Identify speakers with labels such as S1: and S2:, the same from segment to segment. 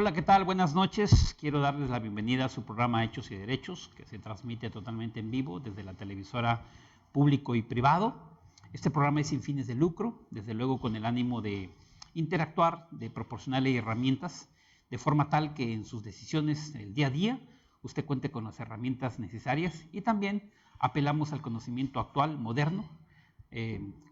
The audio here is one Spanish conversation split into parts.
S1: Hola, ¿qué tal? Buenas noches. Quiero darles la bienvenida a su programa Hechos y Derechos, que se transmite totalmente en vivo desde la televisora público y privado. Este programa es sin fines de lucro, desde luego con el ánimo de interactuar, de proporcionarle herramientas, de forma tal que en sus decisiones el día a día usted cuente con las herramientas necesarias y también apelamos al conocimiento actual, moderno,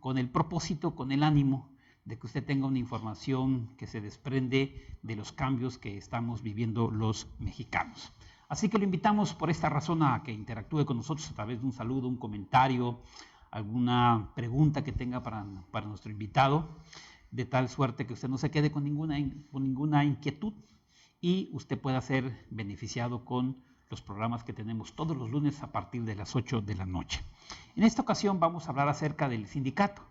S1: con el propósito, con el ánimo de que usted tenga una información que se desprende de los cambios que estamos viviendo los mexicanos. Así que lo invitamos por esta razón a que interactúe con nosotros a través de un saludo, un comentario, alguna pregunta que tenga para nuestro invitado, de tal suerte que usted no se quede con ninguna inquietud y usted pueda ser beneficiado con los programas que tenemos todos los lunes a partir de las 8 de la noche. En esta ocasión vamos a hablar acerca del sindicato.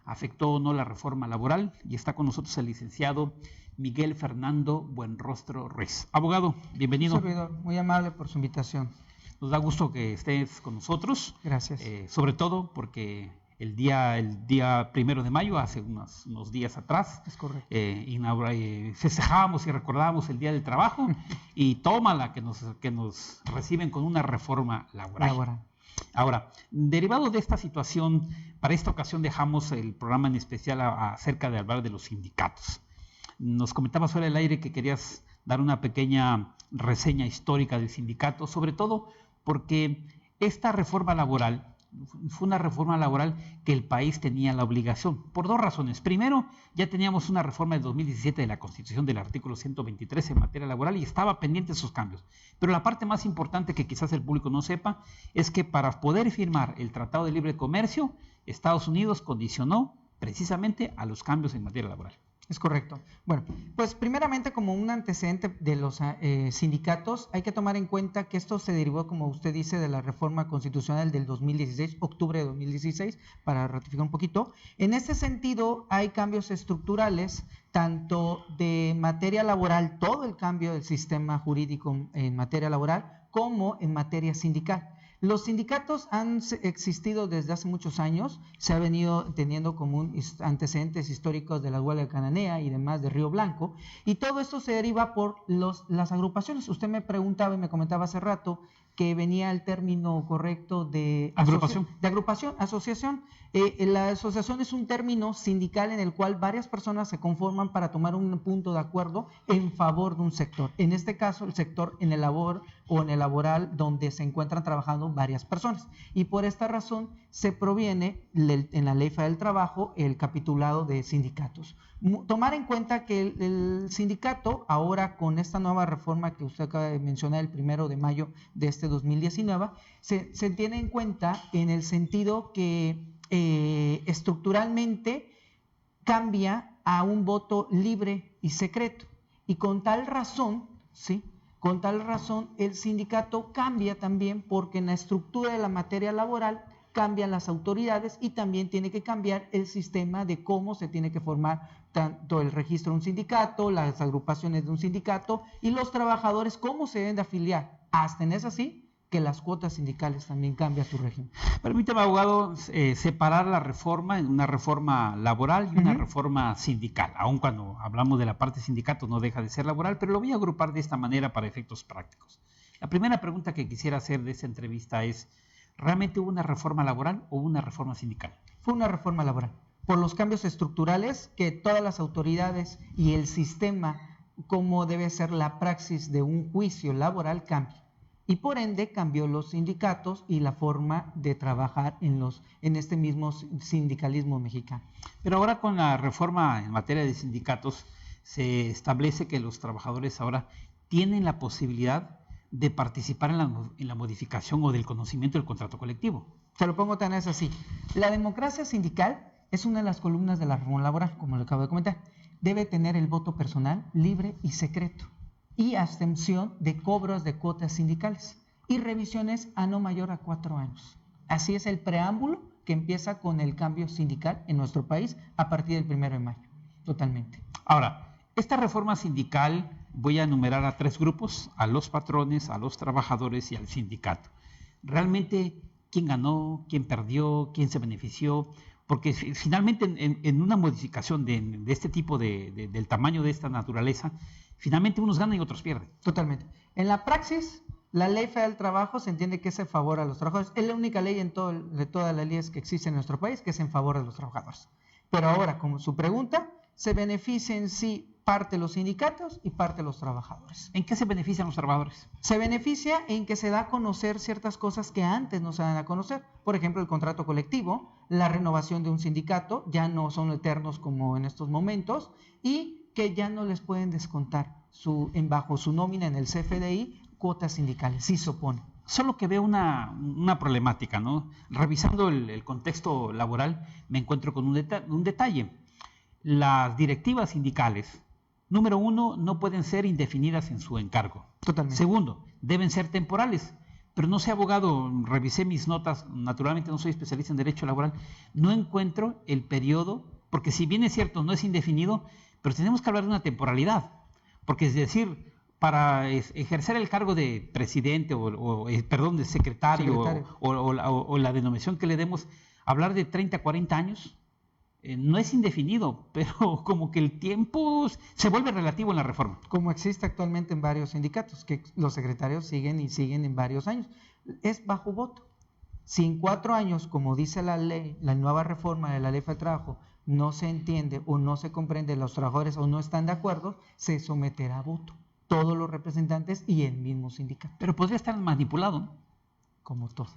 S1: ¿Afectó o no la reforma laboral? Y está con nosotros el licenciado Miguel Fernando Buenrostro Ruiz. Abogado, bienvenido.
S2: Servidor, muy amable por su invitación.
S1: Nos da gusto que estés con nosotros.
S2: Gracias.
S1: Sobre todo porque el día 1 de mayo, hace unos días atrás,
S2: es correcto.
S1: Festejábamos y recordábamos el Día del Trabajo y tómala que nos reciben con una reforma laboral. Ahora, derivado de esta situación, para esta ocasión dejamos el programa en especial acerca de hablar de los sindicatos. Nos comentabas fuera del aire que querías dar una pequeña reseña histórica del sindicato, sobre todo porque esta reforma laboral fue una reforma laboral que el país tenía la obligación, por dos razones. Primero, ya teníamos una reforma del 2017 de la Constitución del artículo 123 en materia laboral y estaba pendiente esos cambios. Pero la parte más importante que quizás el público no sepa es que para poder firmar el Tratado de Libre Comercio, Estados Unidos condicionó precisamente a los cambios en materia laboral.
S2: Es correcto. Bueno, pues primeramente como un antecedente de los sindicatos, hay que tomar en cuenta que esto se derivó, como usted dice, de la reforma constitucional del 2016, octubre de 2016, para ratificar un poquito. En este sentido, hay cambios estructurales, tanto de materia laboral, todo el cambio del sistema jurídico en materia laboral, como en materia sindical. Los sindicatos han existido desde hace muchos años, se ha venido teniendo como antecedentes históricos de la huelga cananea y demás de Río Blanco, y todo esto se deriva por las agrupaciones. Usted me preguntaba y me comentaba hace rato que venía el término correcto de agrupación. Asociación. La asociación es un término sindical en el cual varias personas se conforman para tomar un punto de acuerdo en favor de un sector. En este caso, el sector en el laboral donde se encuentran trabajando varias personas. Y por esta razón se proviene en la Ley Federal del Trabajo el capitulado de sindicatos. Tomar en cuenta que el sindicato, ahora con esta nueva reforma que usted acaba de mencionar, el 1 de mayo de este 2019, se tiene en cuenta en el sentido que estructuralmente cambia a un voto libre y secreto. Y con tal razón, el sindicato cambia también porque en la estructura de la materia laboral cambian las autoridades y también tiene que cambiar el sistema de cómo se tiene que formar tanto el registro de un sindicato, las agrupaciones de un sindicato y los trabajadores cómo se deben de afiliar. Hasta en eso sí que las cuotas sindicales también cambian su régimen.
S1: Permítame, abogado, separar la reforma en una reforma laboral y una reforma sindical. Aun cuando hablamos de la parte sindicato no deja de ser laboral, pero lo voy a agrupar de esta manera para efectos prácticos. La primera pregunta que quisiera hacer de esta entrevista es, ¿realmente hubo una reforma laboral o una reforma sindical?
S2: Fue una reforma laboral, por los cambios estructurales que todas las autoridades y el sistema, como debe ser la praxis de un juicio laboral, cambia. Y por ende cambió los sindicatos y la forma de trabajar en este mismo sindicalismo mexicano.
S1: Pero ahora con la reforma en materia de sindicatos se establece que los trabajadores ahora tienen la posibilidad de participar en la modificación o del conocimiento del contrato colectivo.
S2: Se lo pongo tan así. La democracia sindical es una de las columnas de la reforma laboral, como lo acabo de comentar. Debe tener el voto personal, libre y secreto, y abstención de cobros de cuotas sindicales y revisiones a no mayor a 4 años. Así es el preámbulo que empieza con el cambio sindical en nuestro país a partir del 1 de mayo. Totalmente.
S1: Ahora, esta reforma sindical voy a enumerar a 3 grupos, a los patrones, a los trabajadores y al sindicato. Realmente, ¿quién ganó? ¿Quién perdió? ¿Quién se benefició? Porque finalmente en una modificación de este tipo del tamaño de esta naturaleza, finalmente unos ganan y otros pierden.
S2: Totalmente. En la praxis, la Ley Federal del Trabajo se entiende que es en favor a los trabajadores. Es la única ley de todas las leyes que existen en nuestro país que es en favor de los trabajadores. Pero ahora, como su pregunta, se beneficia en sí parte los sindicatos y parte los trabajadores.
S1: ¿En qué se benefician los trabajadores?
S2: Se beneficia en que se da a conocer ciertas cosas que antes no se dan a conocer. Por ejemplo, el contrato colectivo, la renovación de un sindicato, ya no son eternos como en estos momentos, y que ya no les pueden descontar bajo su nómina en el CFDI cuotas sindicales, sí se opone.
S1: Solo que veo una problemática, ¿no? Revisando el contexto laboral, me encuentro con un detalle. Las directivas sindicales, número 1, no pueden ser indefinidas en su encargo.
S2: Totalmente.
S1: Segundo, deben ser temporales. Pero no sé, abogado, revisé mis notas, naturalmente no soy especialista en derecho laboral, no encuentro el periodo, porque si bien es cierto, no es indefinido, pero tenemos que hablar de una temporalidad. Porque es decir, para ejercer el cargo de presidente de secretario. O la denominación que le demos, hablar de 30, 40 años, no es indefinido, pero como que el tiempo se vuelve relativo en la reforma.
S2: Como existe actualmente en varios sindicatos, que los secretarios siguen en varios años. Es bajo voto. Si en 4 años, como dice la ley, la nueva reforma de la Ley Federal del Trabajo, no se entiende o no se comprende, los trabajadores o no están de acuerdo, se someterá a voto. Todos los representantes y el mismo sindicato.
S1: Pero podría estar manipulado, ¿no?
S2: Como todo.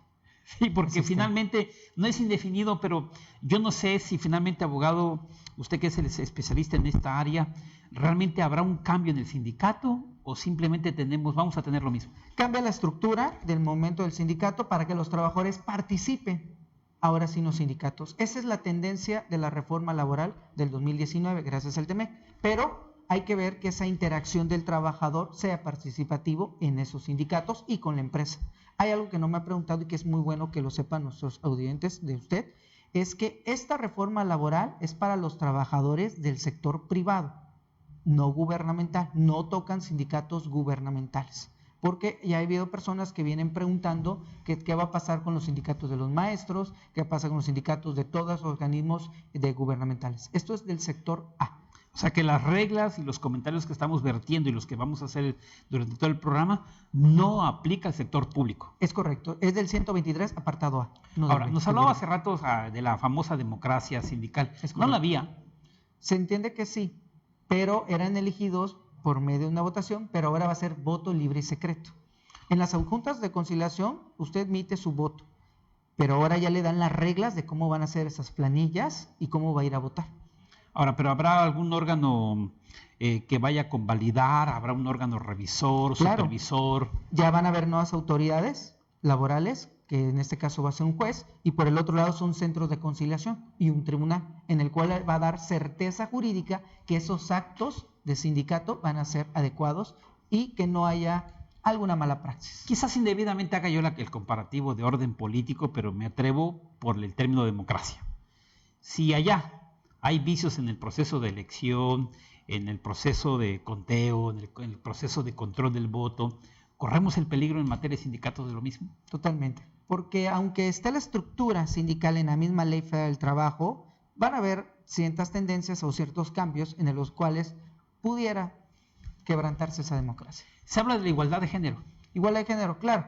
S1: Sí, porque finalmente no es indefinido, pero yo no sé si finalmente, abogado, usted que es el especialista en esta área, ¿realmente habrá un cambio en el sindicato o simplemente vamos a tener lo mismo?
S2: Cambia la estructura del momento del sindicato para que los trabajadores participen, ahora sí los sindicatos. Esa es la tendencia de la reforma laboral del 2019, gracias al TEMEC, pero hay que ver que esa interacción del trabajador sea participativo en esos sindicatos y con la empresa. Hay algo que no me ha preguntado y que es muy bueno que lo sepan nuestros audientes de usted, es que esta reforma laboral es para los trabajadores del sector privado, no gubernamental, no tocan sindicatos gubernamentales, porque ya ha habido personas que vienen preguntando qué va a pasar con los sindicatos de los maestros, qué pasa con los sindicatos de todos los organismos gubernamentales. Esto es del sector A.
S1: O sea que las reglas y los comentarios que estamos vertiendo y los que vamos a hacer durante todo el programa no aplica al sector público.
S2: Es correcto, es del 123, apartado A.
S1: Ahora, nos hablaba hace rato de la famosa democracia sindical. ¿No la había?
S2: Se entiende que sí, pero eran elegidos por medio de una votación, pero ahora va a ser voto libre y secreto. En las juntas de conciliación, usted emite su voto, pero ahora ya le dan las reglas de cómo van a ser esas planillas y cómo va a ir a votar.
S1: Ahora, ¿pero habrá algún órgano que vaya a convalidar? ¿Habrá un órgano revisor, supervisor?
S2: Ya van a haber nuevas autoridades laborales, que en este caso va a ser un juez, y por el otro lado son centros de conciliación y un tribunal, en el cual va a dar certeza jurídica que esos actos de sindicato van a ser adecuados y que no haya alguna mala praxis.
S1: Quizás indebidamente haga yo el comparativo de orden político, pero me atrevo por el término democracia. Si allá hay vicios en el proceso de elección, en el proceso de conteo, en el proceso de control del voto, ¿corremos el peligro en materia de sindicatos de lo mismo?
S2: Totalmente, porque aunque esté la estructura sindical en la misma Ley Federal del Trabajo, van a haber ciertas tendencias o ciertos cambios en los cuales pudiera quebrantarse esa democracia.
S1: Se habla de la igualdad de género.
S2: Igualdad de género, claro.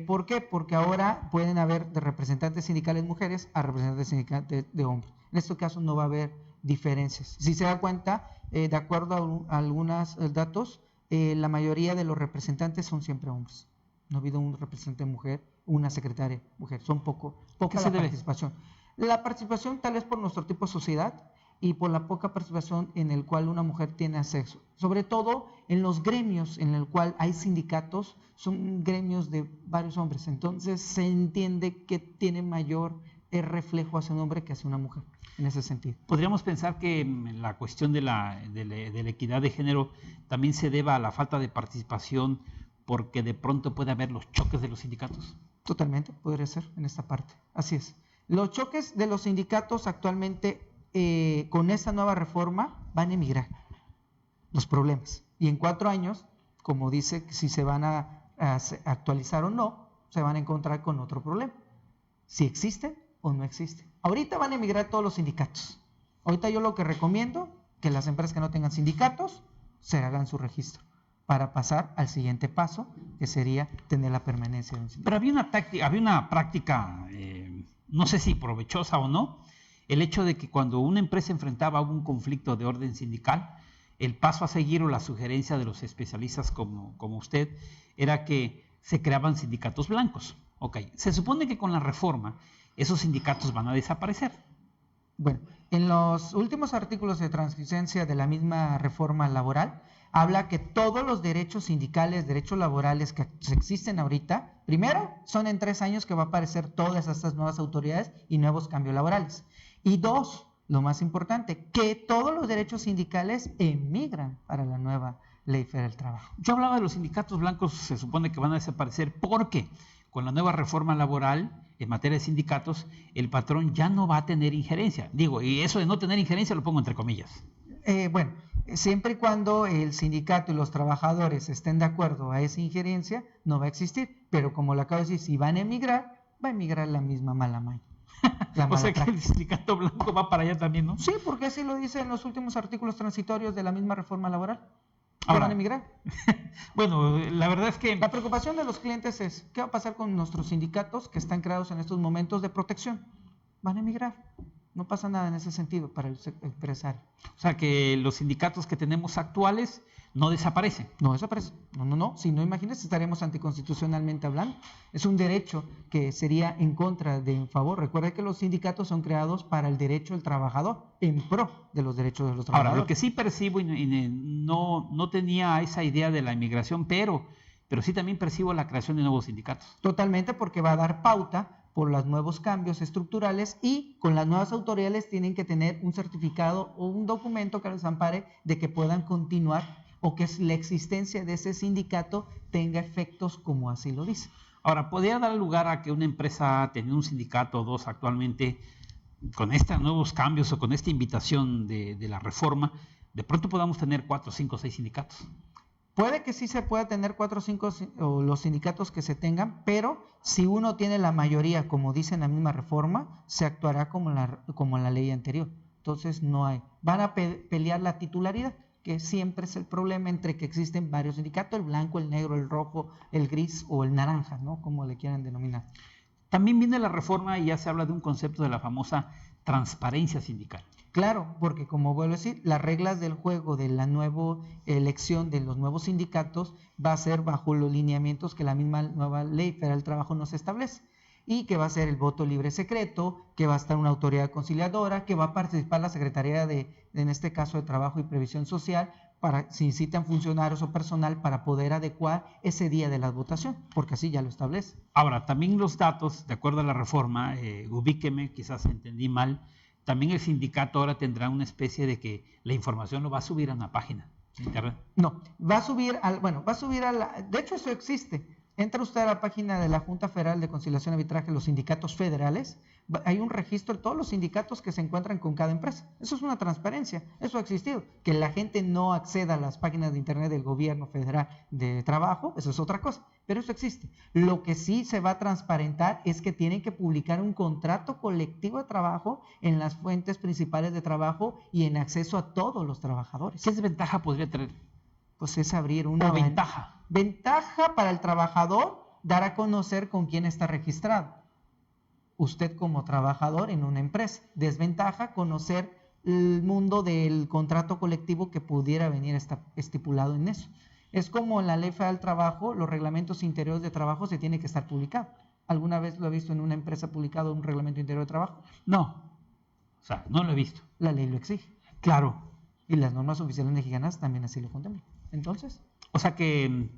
S2: ¿Por qué? Porque ahora pueden haber de representantes sindicales mujeres a representantes sindicales de hombres. En este caso no va a haber diferencias. Si se da cuenta, de acuerdo a algunos datos, la mayoría de los representantes son siempre hombres. No ha habido un representante mujer, una secretaria mujer. Son poca la participación. La participación tal vez por nuestro tipo de sociedad y por la poca participación en el cual una mujer tiene acceso. Sobre todo en los gremios en el cual hay sindicatos, son gremios de varios hombres. Entonces se entiende que tiene mayor reflejo hacia un hombre que hacia una mujer, en ese sentido.
S1: ¿Podríamos pensar que la cuestión de la equidad de género también se deba a la falta de participación porque de pronto puede haber los choques de los sindicatos?
S2: Totalmente, podría ser en esta parte. Así es. Los choques de los sindicatos actualmente con esta nueva reforma van a emigrar los problemas. Y en 4 años, como dice, si se van a actualizar o no, se van a encontrar con otro problema. Si existen o no existe. Ahorita van a emigrar todos los sindicatos. Ahorita yo lo que recomiendo, que las empresas que no tengan sindicatos se hagan su registro para pasar al siguiente paso, que sería tener la permanencia de un sindicato.
S1: Pero había una práctica, no sé si provechosa o no, el hecho de que cuando una empresa enfrentaba un conflicto de orden sindical, el paso a seguir o la sugerencia de los especialistas como usted era que se creaban sindicatos blancos. Ok, se supone que con la reforma esos sindicatos van a desaparecer.
S2: Bueno, en los últimos artículos de transcricencia de la misma reforma laboral, habla que todos los derechos sindicales, derechos laborales que existen ahorita, primero, son en 3 años que va a aparecer todas estas nuevas autoridades y nuevos cambios laborales. Y 2, lo más importante, que todos los derechos sindicales emigran para la nueva Ley Federal del Trabajo.
S1: Yo hablaba de los sindicatos blancos, se supone que van a desaparecer porque con la nueva reforma laboral en materia de sindicatos, el patrón ya no va a tener injerencia. Digo, y eso de no tener injerencia lo pongo entre comillas.
S2: Bueno, siempre y cuando el sindicato y los trabajadores estén de acuerdo a esa injerencia, no va a existir. Pero como le acabo de decir, si van a emigrar, va a emigrar la misma mala maña.
S1: O sea que el sindicato blanco va para allá también, ¿no?
S2: Sí, porque así lo dice en los últimos artículos transitorios de la misma reforma laboral.
S1: Ahora,
S2: van a emigrar.
S1: Bueno, la verdad es que
S2: la preocupación de los clientes es, ¿qué va a pasar con nuestros sindicatos que están creados en estos momentos de protección? Van a emigrar. No pasa nada en ese sentido para el empresario.
S1: O sea que los sindicatos que tenemos actuales no desaparecen.
S2: No desaparecen. No. Si no, imagínense, estaríamos anticonstitucionalmente hablando. Es un derecho que sería en contra de en favor. Recuerde que los sindicatos son creados para el derecho del trabajador, en pro de los derechos de los trabajadores.
S1: Ahora, lo que sí percibo, y no tenía esa idea de la inmigración, pero sí también percibo la creación de nuevos sindicatos.
S2: Totalmente, porque va a dar pauta por los nuevos cambios estructurales y con las nuevas autoridades tienen que tener un certificado o un documento que les ampare de que puedan continuar o que la existencia de ese sindicato tenga efectos como así lo dice.
S1: Ahora, ¿podría dar lugar a que una empresa tenga un sindicato o dos actualmente con estos nuevos cambios o con esta invitación de la reforma, de pronto podamos tener 4, 5, 6 sindicatos?
S2: Puede que sí se pueda tener 4 o 5 o los sindicatos que se tengan, pero si uno tiene la mayoría, como dice en la misma reforma, se actuará como en la ley anterior. Entonces no hay. Van a pelear la titularidad, que siempre es el problema entre que existen varios sindicatos, el blanco, el negro, el rojo, el gris o el naranja, ¿no? Como le quieran denominar.
S1: También viene la reforma y ya se habla de un concepto de la famosa transparencia sindical.
S2: Claro, porque como vuelvo a decir, las reglas del juego de la nueva elección de los nuevos sindicatos va a ser bajo los lineamientos que la misma nueva Ley Federal del Trabajo nos establece. Y que va a ser el voto libre secreto, que va a estar una autoridad conciliadora, que va a participar la Secretaría en este caso de Trabajo y Previsión Social, para si incitan funcionarios o personal para poder adecuar ese día de la votación, porque así ya lo establece.
S1: Ahora, también los datos, de acuerdo a la reforma, ubíqueme, quizás entendí mal, también el sindicato ahora tendrá una especie de que la información lo va a subir a una página de internet.
S2: No, va a subir de hecho eso existe. Entra usted a la página de la Junta Federal de Conciliación y Arbitraje, los sindicatos federales, hay un registro de todos los sindicatos que se encuentran con cada empresa. Eso es una transparencia, eso ha existido. Que la gente no acceda a las páginas de internet del gobierno federal de trabajo, eso es otra cosa, pero eso existe. Lo que sí se va a transparentar es que tienen que publicar un contrato colectivo de trabajo en las fuentes principales de trabajo y en acceso a todos los trabajadores.
S1: ¿Qué desventaja podría tener?
S2: Pues es abrir una
S1: ventaja.
S2: Ventaja para el trabajador, dar a conocer con quién está registrado. Usted como trabajador en una empresa. Desventaja, conocer el mundo del contrato colectivo que pudiera venir estipulado en eso. Es como en la Ley Federal del Trabajo, los reglamentos interiores de trabajo se tiene que estar publicado. ¿Alguna vez lo ha visto en una empresa publicado un reglamento interior de trabajo?
S1: No. O sea, no lo he visto.
S2: La ley lo exige.
S1: Claro.
S2: Y las normas oficiales mexicanas también así lo contemplan. Entonces,
S1: o sea que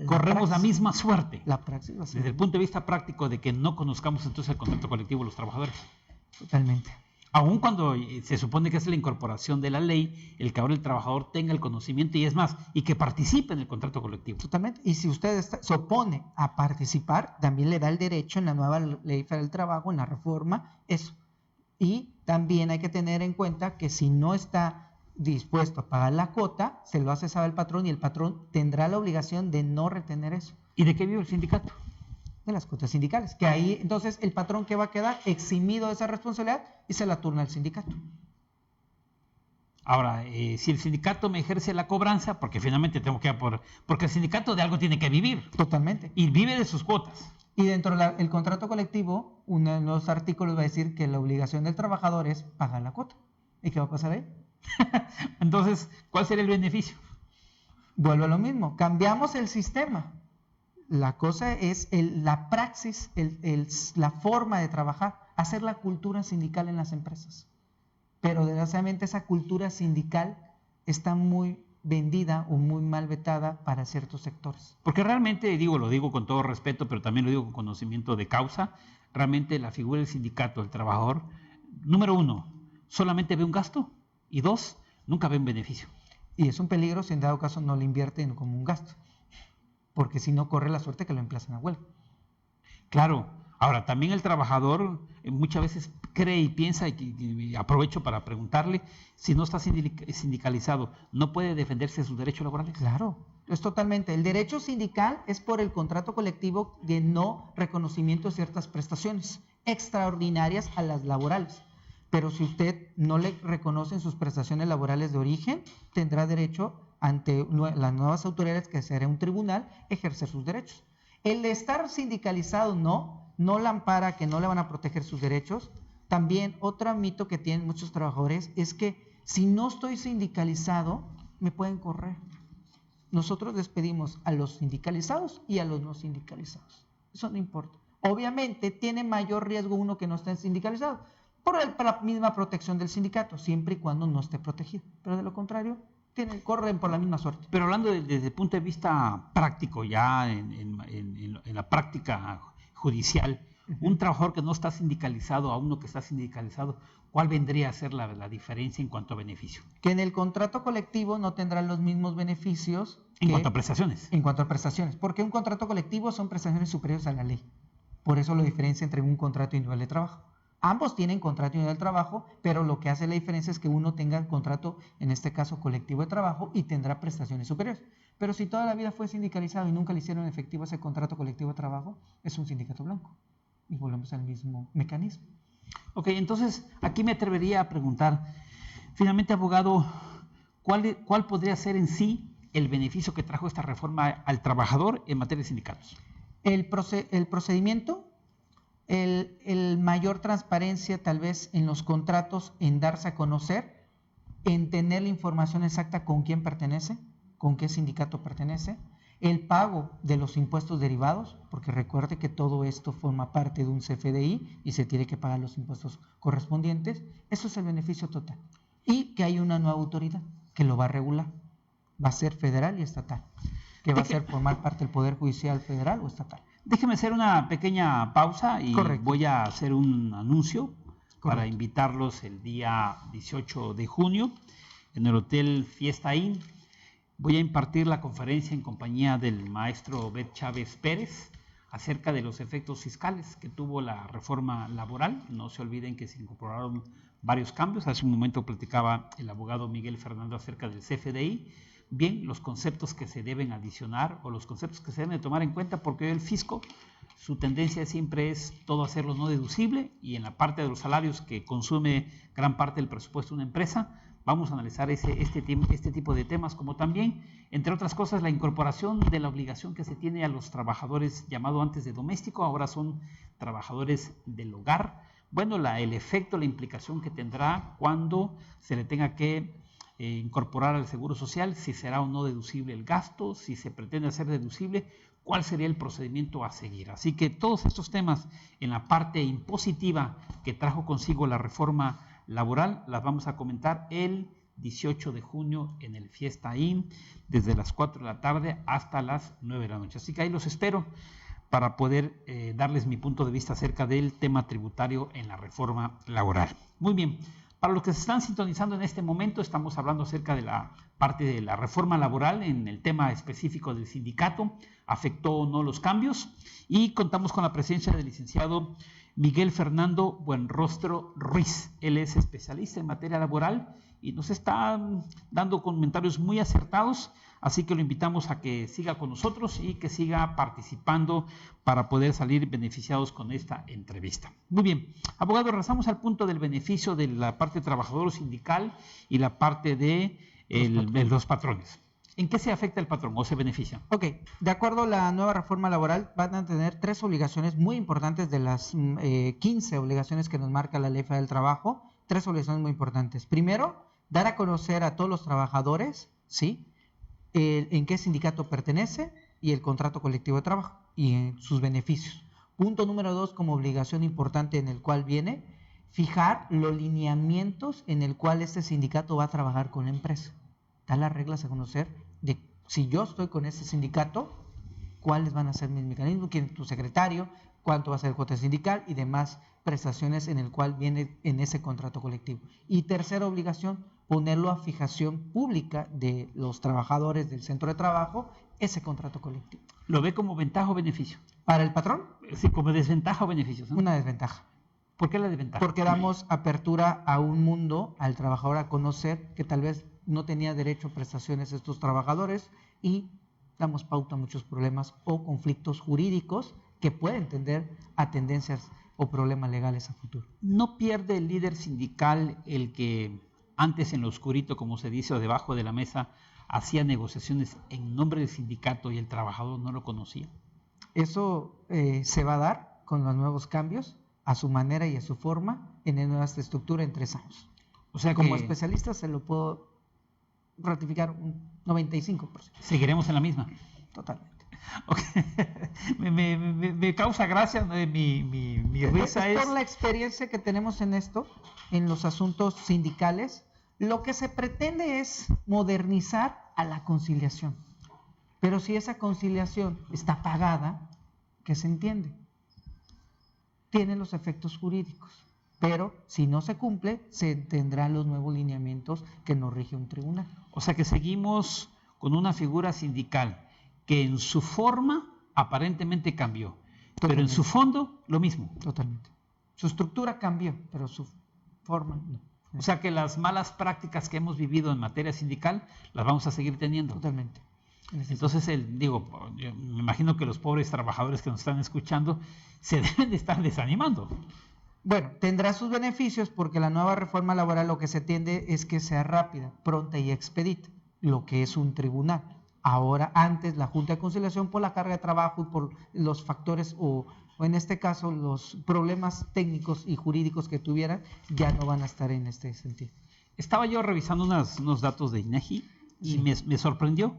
S1: corremos la misma suerte.
S2: La praxis,
S1: desde el punto de vista práctico de que no conozcamos entonces el contrato colectivo de los trabajadores.
S2: Totalmente.
S1: Aun cuando se supone que es la incorporación de la ley, el que ahora el trabajador tenga el conocimiento y es más, y que participe en el contrato colectivo.
S2: Totalmente. Y si usted se opone a participar, también le da el derecho en la nueva Ley Federal del Trabajo, en la reforma, eso. Y también hay que tener en cuenta que si no está dispuesto a pagar la cuota, se lo hace saber el patrón y el patrón tendrá la obligación de no retener eso.
S1: ¿Y de qué vive el sindicato?
S2: de las cuotas sindicales. Que ahí, entonces, el patrón que va a quedar eximido de esa responsabilidad y se la turna al sindicato.
S1: Ahora, si el sindicato me ejerce la cobranza, porque finalmente tengo que porque el sindicato de algo tiene que vivir.
S2: Totalmente.
S1: Y vive de sus cuotas.
S2: Y dentro del contrato colectivo, uno de los artículos va a decir que la obligación del trabajador es pagar la cuota. ¿Y qué va a pasar ahí?
S1: Entonces, ¿cuál sería el beneficio?
S2: Vuelvo a lo mismo, cambiamos el sistema. La cosa es la praxis, la forma de trabajar, hacer la cultura sindical en las empresas. Pero desgraciadamente esa cultura sindical está muy vendida o muy mal vetada para ciertos sectores.
S1: Porque realmente, lo digo con todo respeto, pero también lo digo con conocimiento de causa, realmente la figura del sindicato, del trabajador, número 1, solamente ve un gasto, y 2, nunca ve un beneficio.
S2: Y es un peligro si en dado caso no lo invierten como un gasto, porque si no corre la suerte que lo emplacen a huelga.
S1: Claro, ahora también el trabajador muchas veces cree y piensa, y aprovecho para preguntarle, si no está sindicalizado, ¿no puede defenderse de sus derechos laborales?
S2: Claro, es totalmente. El derecho sindical es por el contrato colectivo de no reconocimiento de ciertas prestaciones extraordinarias a las laborales. Pero si usted no le reconocen sus prestaciones laborales de origen, tendrá derecho ante las nuevas autoridades, que será un tribunal, ejercer sus derechos. El de estar sindicalizado no la ampara, que no le van a proteger sus derechos. También otro mito que tienen muchos trabajadores es que si no estoy sindicalizado, me pueden correr. Nosotros les pedimos a los sindicalizados y a los no sindicalizados. Eso no importa. Obviamente tiene mayor riesgo uno que no esté sindicalizado, por la misma protección del sindicato, siempre y cuando no esté protegido. Pero de lo contrario, corren por la misma suerte.
S1: Pero hablando desde el punto de vista práctico, ya en la práctica judicial, un trabajador que no está sindicalizado a uno que está sindicalizado, ¿cuál vendría a ser la diferencia en cuanto a beneficio?
S2: Que en el contrato colectivo no tendrán los mismos beneficios.
S1: En cuanto a prestaciones.
S2: En cuanto a prestaciones, porque un contrato colectivo son prestaciones superiores a la ley. Por eso lo diferencia entre un contrato individual de trabajo. Ambos tienen contrato individual de trabajo, pero lo que hace la diferencia es que uno tenga el contrato, en este caso colectivo de trabajo, y tendrá prestaciones superiores. Pero si toda la vida fue sindicalizado y nunca le hicieron efectivo ese contrato colectivo de trabajo, es un sindicato blanco. Y volvemos al mismo mecanismo.
S1: Ok, entonces aquí me atrevería a preguntar, finalmente, abogado, ¿cuál podría ser en sí el beneficio que trajo esta reforma al trabajador en materia de sindicatos?
S2: El procedimiento, el mayor transparencia tal vez en los contratos, en darse a conocer, en tener la información exacta con quién pertenece, con qué sindicato pertenece, el pago de los impuestos derivados, porque recuerde que todo esto forma parte de un CFDI y se tiene que pagar los impuestos correspondientes. Eso es el beneficio total. Y que hay una nueva autoridad que lo va a regular. Va a ser federal y estatal, que va a ser formar parte del Poder Judicial federal o estatal.
S1: Déjeme hacer una pequeña pausa y
S2: Correcto.
S1: Voy a hacer un anuncio. Correcto. Para invitarlos el día 18 de junio en el Hotel Fiesta Inn. Voy a impartir la conferencia en compañía del maestro Obed Chávez Pérez acerca de los efectos fiscales que tuvo la reforma laboral. No se olviden que se incorporaron varios cambios. Hace un momento platicaba el abogado Miguel Fernando acerca del CFDI. Bien, los conceptos que se deben adicionar o los conceptos que se deben de tomar en cuenta, porque el fisco, su tendencia siempre es todo hacerlo no deducible, y en la parte de los salarios que consume gran parte del presupuesto de una empresa, vamos a analizar este tipo de temas, como también, entre otras cosas, la incorporación de la obligación que se tiene a los trabajadores llamado antes de doméstico, ahora son trabajadores del hogar. Bueno, el efecto, la implicación que tendrá cuando se le tenga que incorporar al Seguro Social, si será o no deducible el gasto, si se pretende hacer deducible, cuál sería el procedimiento a seguir. Así que todos estos temas en la parte impositiva que trajo consigo la reforma laboral, las vamos a comentar el 18 de junio en el Fiesta Inn, desde las 4 de la tarde hasta las 9 de la noche. Así que ahí los espero para poder darles mi punto de vista acerca del tema tributario en la reforma laboral. Muy bien. Para los que se están sintonizando en este momento, estamos hablando acerca de la parte de la reforma laboral en el tema específico del sindicato, afectó o no los cambios, y contamos con la presencia del licenciado Miguel Fernando Buenrostro Ruiz. Él es especialista en materia laboral y nos está dando comentarios muy acertados así que lo invitamos a que siga con nosotros y que siga participando para poder salir beneficiados con esta entrevista. Muy bien, abogado, regresamos al punto del beneficio de la parte trabajador sindical y la parte de los patrones. ¿En qué se afecta el patrón o se beneficia?
S2: Ok, de acuerdo a la nueva reforma laboral, van a tener 3 obligaciones muy importantes de las 15 obligaciones que nos marca la Ley Federal del Trabajo. 3 obligaciones muy importantes. Primero, dar a conocer a todos los trabajadores, ¿sí?, en qué sindicato pertenece y el contrato colectivo de trabajo y sus beneficios. Punto número 2, como obligación importante en el cual viene, fijar los lineamientos en el cual este sindicato va a trabajar con la empresa. Da las reglas a conocer de si yo estoy con ese sindicato, cuáles van a ser mis mecanismos, quién es tu secretario, cuánto va a ser el cuota sindical y demás prestaciones en el cual viene en ese contrato colectivo. Y tercera obligación, ponerlo a fijación pública de los trabajadores del centro de trabajo, ese contrato colectivo.
S1: ¿Lo ve como ventaja o beneficio?
S2: ¿Para el patrón?
S1: Sí, como desventaja o beneficio, ¿no?
S2: Una desventaja.
S1: ¿Por qué la desventaja?
S2: Porque damos apertura a un mundo, al trabajador a conocer que tal vez no tenía derecho a prestaciones estos trabajadores y damos pauta a muchos problemas o conflictos jurídicos que pueden tender a tendencias o problemas legales a futuro.
S1: ¿No pierde el líder sindical el que antes en lo oscurito, como se dice, o debajo de la mesa, hacía negociaciones en nombre del sindicato y el trabajador no lo conocía?
S2: Eso se va a dar con los nuevos cambios, a su manera y a su forma, en la nueva estructura en 3 años.
S1: O sea,
S2: como especialista se lo puedo ratificar un 95%.
S1: ¿Seguiremos en la misma?
S2: Totalmente.
S1: Okay. me causa gracia, mi risa es...
S2: Por la experiencia que tenemos en esto, en los asuntos sindicales, lo que se pretende es modernizar a la conciliación. Pero si esa conciliación está pagada, ¿qué se entiende? Tiene los efectos jurídicos. Pero si no se cumple, se tendrán los nuevos lineamientos que nos rige un tribunal.
S1: O sea que seguimos con una figura sindical que en su forma aparentemente cambió, pero en su fondo lo mismo.
S2: Totalmente. Su estructura cambió, pero su forma no.
S1: O sea que las malas prácticas que hemos vivido en materia sindical las vamos a seguir teniendo.
S2: Totalmente.
S1: Entonces, yo me imagino que los pobres trabajadores que nos están escuchando se deben de estar desanimando.
S2: Bueno, tendrá sus beneficios porque la nueva reforma laboral lo que se tiende es que sea rápida, pronta y expedita, lo que es un tribunal. Ahora, antes, la Junta de Conciliación, por la carga de trabajo y por los factores o en este caso los problemas técnicos y jurídicos que tuvieran, ya no van a estar en este sentido.
S1: Estaba yo revisando unos datos de INEGI y sí, me sorprendió.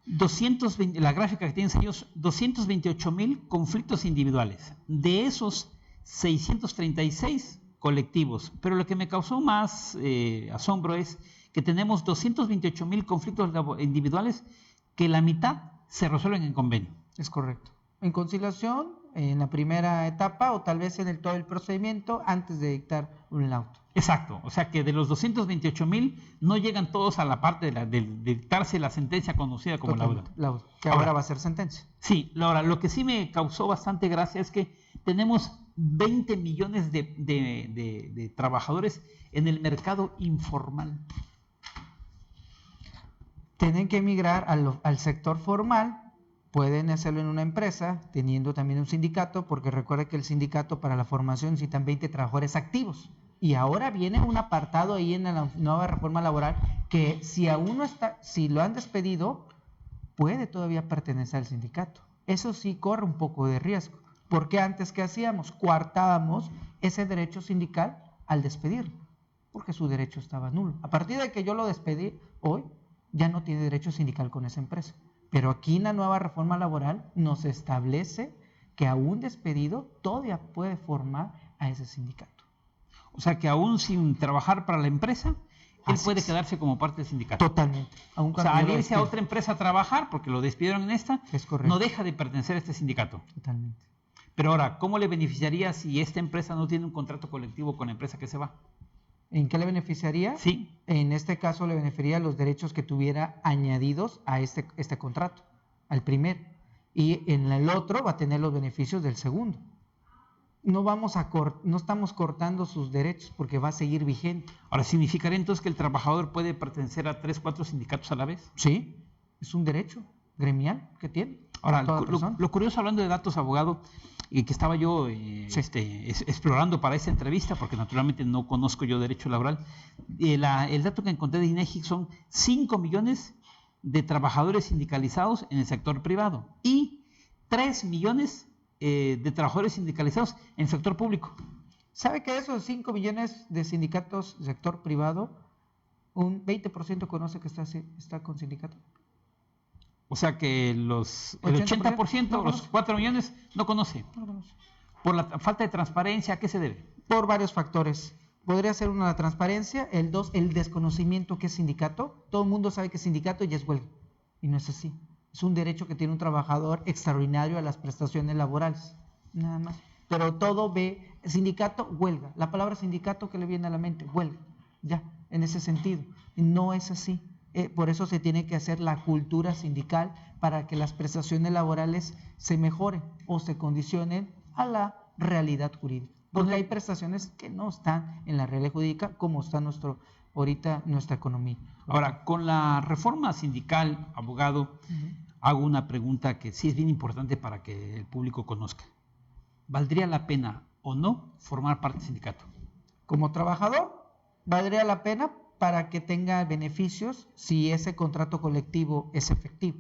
S1: 220, la gráfica que tienen ellos, 228,000 conflictos individuales. De esos, 636 colectivos. Pero lo que me causó más asombro es que tenemos 228,000 conflictos individuales que la mitad se resuelven en convenio.
S2: Es correcto. En conciliación, en la primera etapa o tal vez en todo el procedimiento antes de dictar un laudo.
S1: Exacto. O sea que de los 228,000 no llegan todos a la parte de dictarse la sentencia conocida como laudo.
S2: Que ahora va a ser sentencia.
S1: Sí. Ahora, lo que sí me causó bastante gracia es que tenemos 20 millones de trabajadores en el mercado informal.
S2: Tienen que emigrar al sector formal, pueden hacerlo en una empresa, teniendo también un sindicato, porque recuerda que el sindicato para la formación necesitan 20 trabajadores activos. Y ahora viene un apartado ahí en la nueva reforma laboral que si aún no está, si lo han despedido, puede todavía pertenecer al sindicato. Eso sí corre un poco de riesgo, porque antes, ¿qué hacíamos? Coartábamos ese derecho sindical al despedirlo, porque su derecho estaba nulo. A partir de que yo lo despedí hoy, ya no tiene derecho sindical con esa empresa. Pero aquí en la nueva reforma laboral nos establece que aún despedido todavía puede formar a ese sindicato.
S1: O sea que aún sin trabajar para la empresa, él puede quedarse como parte del sindicato.
S2: Totalmente.
S1: O sea, al irse a otra empresa a trabajar, porque lo despidieron en esta, no deja de pertenecer a este sindicato.
S2: Totalmente.
S1: Pero ahora, ¿cómo le beneficiaría si esta empresa no tiene un contrato colectivo con la empresa que se va?
S2: ¿En qué le beneficiaría?
S1: Sí.
S2: En este caso le beneficiaría los derechos que tuviera añadidos a este contrato, al primero. Y en el otro va a tener los beneficios del segundo. No estamos cortando sus derechos porque va a seguir vigente.
S1: Ahora, ¿significaría entonces que el trabajador puede pertenecer a 3, 4 sindicatos a la vez?
S2: Sí. Es un derecho gremial que tiene.
S1: Ahora,
S2: toda persona.
S1: lo curioso, hablando de datos, abogado, y que estaba yo explorando para esta entrevista, porque naturalmente no conozco yo derecho laboral, el dato que encontré de INEGI son 5 millones de trabajadores sindicalizados en el sector privado y 3 millones de trabajadores sindicalizados en el sector público.
S2: ¿Sabe que de esos 5 millones de sindicatos del sector privado, un 20% conoce que está con sindicato?
S1: O sea que el 80%,
S2: no
S1: los 4 millones, no conoce.
S2: No lo conoce.
S1: Por la falta de transparencia, ¿a qué se debe?
S2: Por varios factores. Podría ser uno, la transparencia; el 2, el desconocimiento que es sindicato. Todo el mundo sabe que es sindicato y es huelga, y no es así. Es un derecho que tiene un trabajador extraordinario a las prestaciones laborales, nada más. Pero todo ve sindicato, huelga. La palabra sindicato, ¿qué le viene a la mente? Huelga, ya, en ese sentido. No es así. Por eso se tiene que hacer la cultura sindical, para que las prestaciones laborales se mejoren o se condicionen a la realidad jurídica. Porque hay prestaciones que no están en la realidad jurídica, como está ahorita nuestra economía.
S1: Ahora, con la reforma sindical, abogado, hago una pregunta que sí es bien importante para que el público conozca. ¿Valdría la pena o no formar parte del sindicato?
S2: Como trabajador, valdría la pena para que tenga beneficios si ese contrato colectivo es efectivo,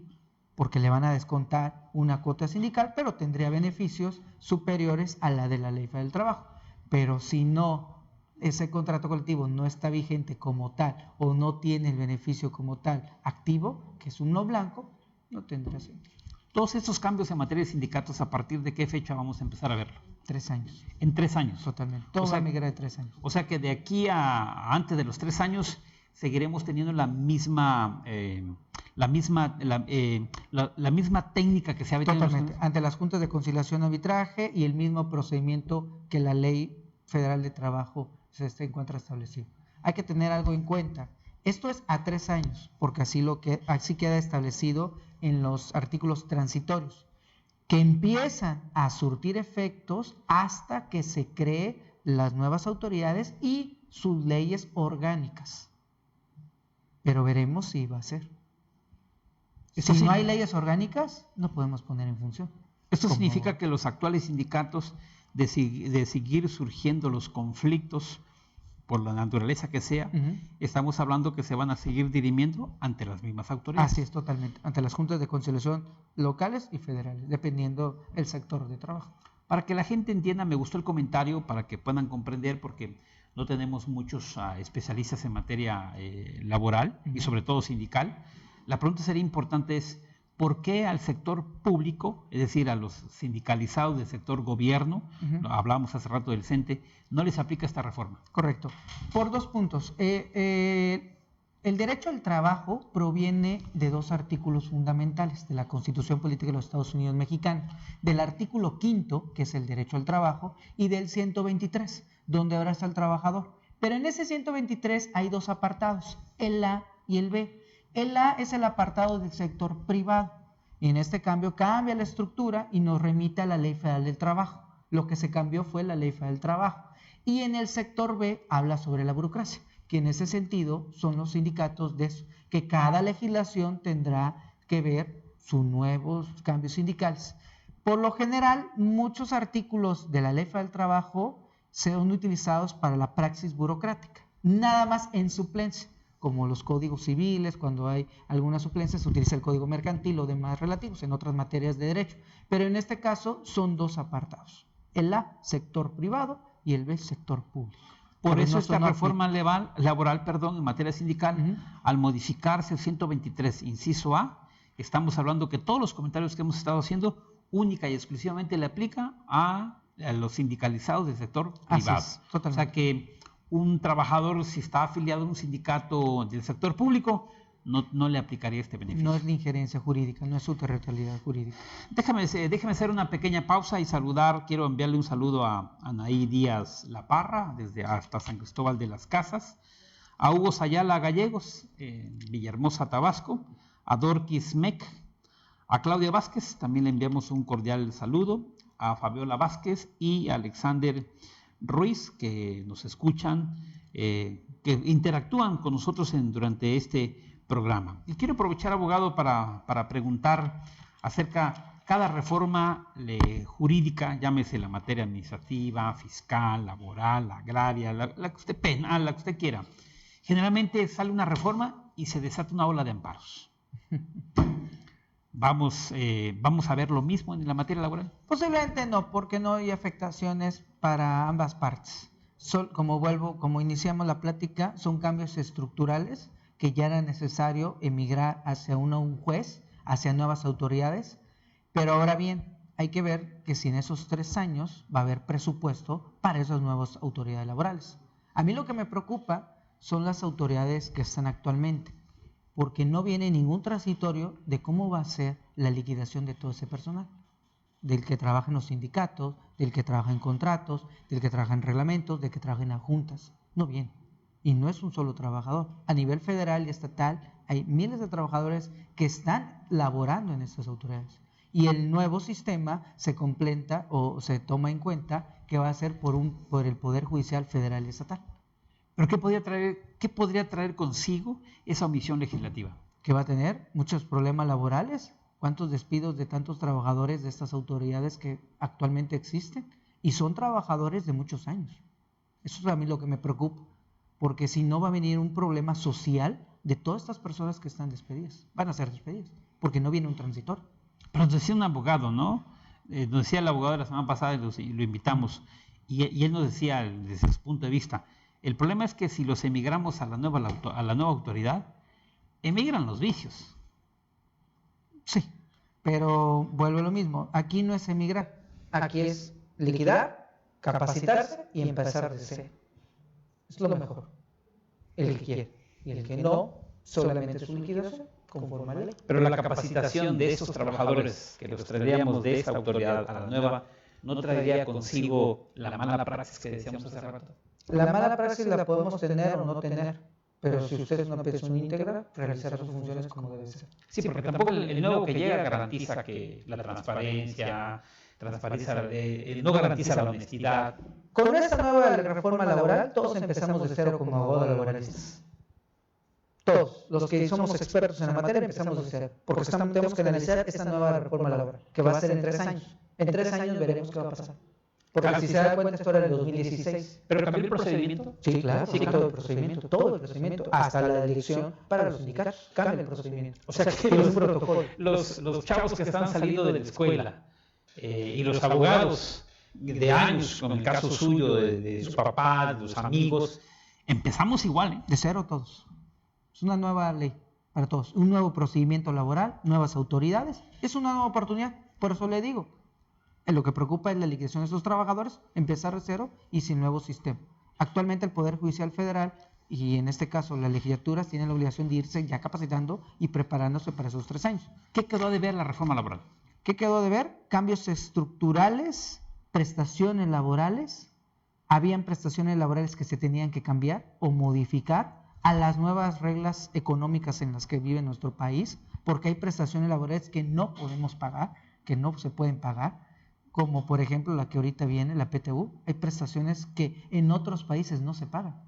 S2: porque le van a descontar una cuota sindical, pero tendría beneficios superiores a la de la Ley Federal del Trabajo. Pero si no, ese contrato colectivo no está vigente como tal, o no tiene el beneficio como tal activo, que es un no blanco, no tendrá sentido.
S1: Todos estos cambios en materia de sindicatos, ¿a partir de qué fecha vamos a empezar a verlo?
S2: 3 años.
S1: En 3 años.
S2: Totalmente. Todo va a migrar de 3 años.
S1: O sea que de aquí a antes de los 3 años seguiremos teniendo la misma técnica que se ha venido.
S2: Totalmente. Ante las juntas de conciliación y arbitraje y el mismo procedimiento que la Ley Federal de Trabajo se encuentra establecido. Hay que tener algo en cuenta. Esto es a 3 años, porque así queda establecido en los artículos transitorios, que empiezan a surtir efectos hasta que se creen las nuevas autoridades y sus leyes orgánicas. Pero veremos si va a ser. Si no hay leyes orgánicas, no podemos poner en función.
S1: Esto significa que los actuales sindicatos, de seguir surgiendo los conflictos, por la naturaleza que sea, estamos hablando que se van a seguir dirimiendo ante las mismas autoridades.
S2: Así es, totalmente, ante las juntas de conciliación locales y federales, dependiendo el sector de trabajo.
S1: Para que la gente entienda, me gustó el comentario, para que puedan comprender, porque no tenemos muchos especialistas en materia laboral y sobre todo sindical. La pregunta sería importante es, ¿por qué al sector público, es decir, a los sindicalizados del sector gobierno, hablábamos hace rato del CENTE, no les aplica esta reforma?
S2: Correcto. Por 2 puntos. El derecho al trabajo proviene de 2 artículos fundamentales de la Constitución Política de los Estados Unidos Mexicanos, del artículo 5º, que es el derecho al trabajo, y del 123, donde abraza al trabajador. Pero en ese 123 hay 2 apartados, el A y el B. El A es el apartado del sector privado, y en este cambio cambia la estructura y nos remite a la Ley Federal del Trabajo. Lo que se cambió fue la Ley Federal del Trabajo. Y en el sector B habla sobre la burocracia, que en ese sentido son los sindicatos de eso, que cada legislación tendrá que ver sus nuevos cambios sindicales. Por lo general, muchos artículos de la Ley Federal del Trabajo son utilizados para la praxis burocrática, nada más en suplencia, como los códigos civiles. Cuando hay alguna suplencia se utiliza el código mercantil o demás relativos en otras materias de derecho, pero en este caso son 2 apartados, el A, sector privado, y el B, sector público.
S1: Por eso esta reforma laboral, en materia sindical, al modificarse el 123, inciso A, estamos hablando que todos los comentarios que hemos estado haciendo única y exclusivamente le aplica a los sindicalizados del sector privado. O sea que un trabajador, si está afiliado a un sindicato del sector público, no le aplicaría este beneficio.
S2: No es la injerencia jurídica, no es su territorialidad jurídica.
S1: Déjame hacer una pequeña pausa y quiero enviarle un saludo a Anaí Díaz La Parra, desde hasta San Cristóbal de las Casas, a Hugo Sayala Gallegos, en Villahermosa, Tabasco, a Dorquis Mec, a Claudia Vázquez, también le enviamos un cordial saludo, a Fabiola Vázquez y a Alexander Ruiz, que nos escuchan, que interactúan con nosotros durante este programa. Y quiero aprovechar, abogado, para preguntar acerca cada reforma jurídica, llámese la materia administrativa, fiscal, laboral, agraria, la que usted penal, la que usted quiera. Generalmente sale una reforma y se desata una ola de amparos. ¿Vamos a ver lo mismo en la materia laboral?
S2: Posiblemente no, porque no hay afectaciones para ambas partes. Como iniciamos la plática, son cambios estructurales que ya era necesario emigrar hacia un juez, hacia nuevas autoridades. Pero ahora bien, hay que ver que si en esos 3 años va a haber presupuesto para esas nuevas autoridades laborales. A mí lo que me preocupa son las autoridades que están actualmente, porque no viene ningún transitorio de cómo va a ser la liquidación de todo ese personal, del que trabaja en los sindicatos, del que trabaja en contratos, del que trabaja en reglamentos, del que trabaja en las juntas. No viene. Y no es un solo trabajador. A nivel federal y estatal hay miles de trabajadores que están laborando en estas autoridades. Y el nuevo sistema se completa o se toma en cuenta que va a ser por el Poder Judicial Federal y Estatal.
S1: ¿Pero qué podría traer consigo esa omisión legislativa?
S2: Que va a tener muchos problemas laborales. ¿Cuántos despidos de tantos trabajadores de estas autoridades que actualmente existen? Y son trabajadores de muchos años. Eso es a mí lo que me preocupa, porque si no va a venir un problema social de todas estas personas que están despedidas. Van a ser despedidas, porque no viene un transitorio.
S1: Pero nos decía un abogado, ¿no? Nos decía el abogado de la semana pasada y lo invitamos, y él nos decía desde su punto de vista, el problema es que si los emigramos a la nueva autoridad, emigran los vicios.
S2: Sí, pero vuelve lo mismo, aquí no es emigrar, aquí es liquidar, capacitarse y empezar de cero. Es lo mejor, el que quiere, y el que no, solamente su liquidación. Conforme a la ley.
S1: Pero la capacitación de esos trabajadores que los traeríamos de esta autoridad a la nueva, ¿no traería consigo la mala praxis que decíamos hace rato?
S2: La mala praxis la podemos tener o no tener, pero si usted es una persona íntegra, realizará sus funciones como debe ser.
S1: Sí, porque tampoco el nuevo que llega garantiza que la transparencia, no garantiza la honestidad.
S2: Con esta nueva reforma laboral, todos empezamos de cero como abogados laboralistas. Todos los que somos expertos en la materia empezamos de cero, porque tenemos que analizar esta nueva reforma laboral, que va a ser en 3 años. En 3 años veremos qué va a pasar. Porque si se da cuenta, esto era en 2016.
S1: ¿Pero cambió el procedimiento?
S2: Sí, claro, sí, todo el procedimiento, hasta la elección para los sindicatos, cambia el procedimiento.
S1: O sea que
S2: es un protocolo.
S1: Los chavos que están saliendo de la escuela y los abogados de años, como el caso suyo, de su papá, de sus amigos, empezamos igual, ¿eh?
S2: De cero todos. Es una nueva ley para todos, un nuevo procedimiento laboral, nuevas autoridades, es una nueva oportunidad, por eso le digo, lo que preocupa es la liquidación de esos trabajadores, empezar de cero y sin nuevo sistema. Actualmente el Poder Judicial Federal y en este caso las legislaturas tienen la obligación de irse ya capacitando y preparándose para esos 3 años.
S1: ¿Qué quedó de ver la reforma laboral?
S2: ¿Qué quedó de ver? Cambios estructurales, prestaciones laborales, habían prestaciones laborales que se tenían que cambiar o modificar a las nuevas reglas económicas en las que vive nuestro país, porque hay prestaciones laborales que no podemos pagar, que no se pueden pagar, como por ejemplo la que ahorita viene, la PTU. Hay prestaciones que en otros países no se pagan.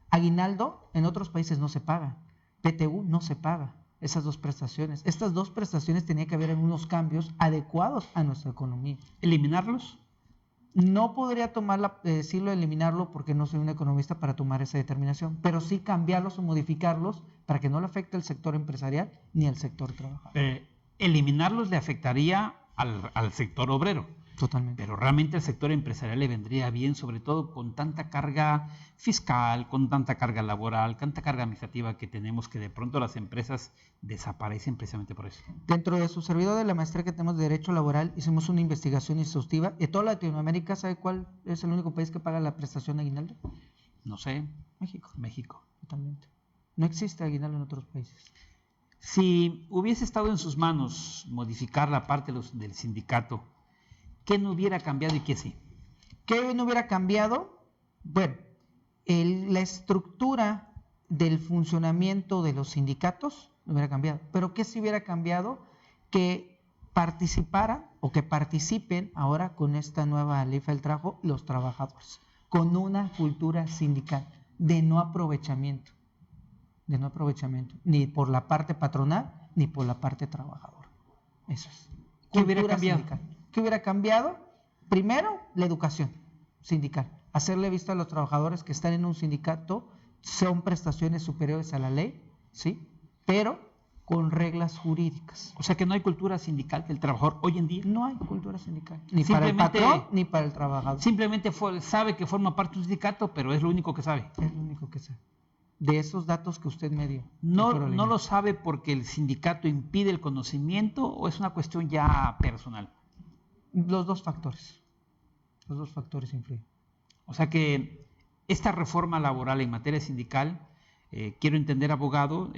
S2: Aguinaldo en otros países no se paga, PTU no se paga, esas 2 prestaciones. Estas 2 prestaciones tenía que haber unos cambios adecuados a nuestra economía.
S1: ¿Eliminarlos?
S2: No podría decirlo eliminarlo porque no soy un economista para tomar esa determinación, pero sí cambiarlos o modificarlos para que no le afecte al sector empresarial ni al sector trabajador.
S1: Eliminarlos le afectaría al sector obrero.
S2: Totalmente.
S1: Pero realmente al sector empresarial le vendría bien, sobre todo con tanta carga fiscal, con tanta carga laboral, tanta carga administrativa que tenemos, que de pronto las empresas desaparecen precisamente por eso.
S2: Dentro de su servidor de la maestría que tenemos de Derecho Laboral, hicimos una investigación exhaustiva. ¿De toda Latinoamérica sabe cuál es el único país que paga la prestación de aguinaldo?
S1: No sé.
S2: México. Totalmente. No existe aguinaldo en otros países.
S1: Si hubiese estado en sus manos modificar la parte del sindicato, ¿qué no hubiera cambiado y qué sí?
S2: ¿Qué no hubiera cambiado? Bueno, la estructura del funcionamiento de los sindicatos no hubiera cambiado. Pero ¿qué sí hubiera cambiado? Que participaran o que participen ahora con esta nueva ley del trabajo los trabajadores, con una cultura sindical de no aprovechamiento. de no aprovechamiento, ni por la parte patronal, ni por la parte trabajadora. Eso es.
S1: ¿Qué hubiera
S2: Cultura
S1: cambiado?
S2: sindical. ¿Qué hubiera cambiado? Primero, la educación sindical. Hacerle vista a los trabajadores que están en un sindicato, son prestaciones superiores a la ley, ¿sí? Pero con reglas jurídicas.
S1: O sea que no hay cultura sindical del trabajador hoy en día.
S2: No hay cultura sindical, ni para el patrón ni para el trabajador.
S1: Simplemente sabe que forma parte de un sindicato, pero es lo único que sabe.
S2: Es lo único que sabe. De esos datos que usted me dio.
S1: ¿No lo sabe porque el sindicato impide el conocimiento o es una cuestión ya personal?
S2: Los dos factores. Los dos factores influyen.
S1: O sea que esta reforma laboral en materia sindical, quiero entender, abogado,